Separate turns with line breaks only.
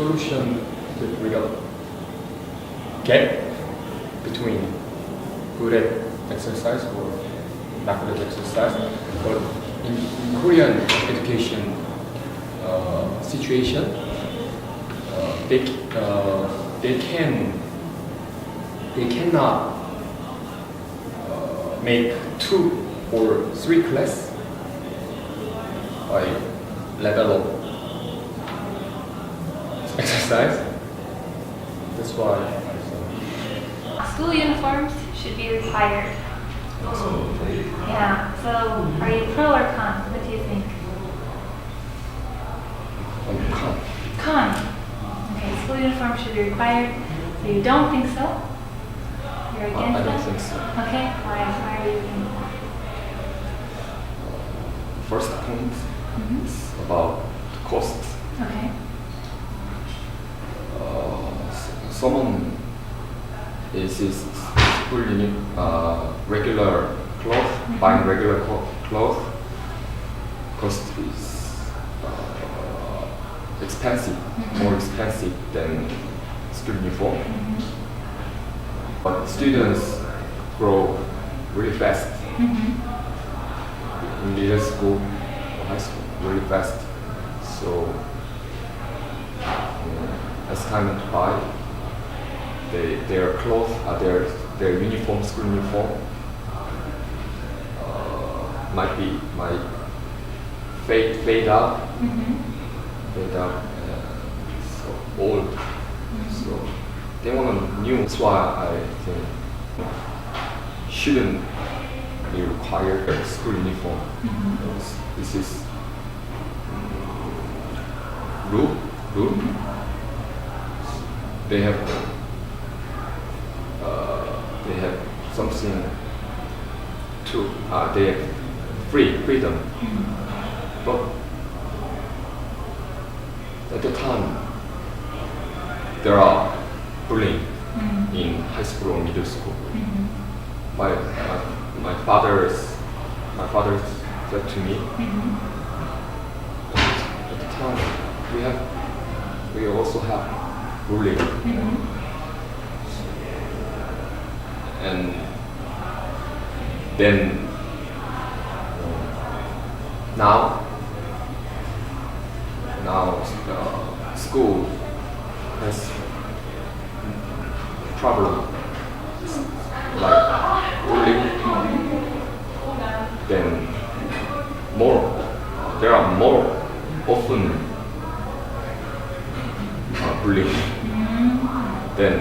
solution to bring up gap between good at exercise or not good at exercise. But in Korean education situation, they cannot make 2 or 3 class by level of exercise. That's why
School uniforms should be required. Yeah, so are you pro or con? What do you think? Con. Okay, school uniform should be required. So you don't think so? You're against
I
that?
don't think so.
Okay, why are you against that?
First point is about the cost.
Okay.
Someone is school regular clothes, buying regular clothes, cost is expensive, more expensive than school uniform. But students grow really fast in middle school or high school, really fast. So as time went by, their clothes, their uniform, school uniform, might fade out, so old. So they want a new. That's why I think shouldn't be required school uniform. This is rule. They have something to they have freedom, but at the time there are bullying in high school or middle school. My father said to me, at the time we also have bullying. And then now school has problem like bullying. Then there are more often bullying than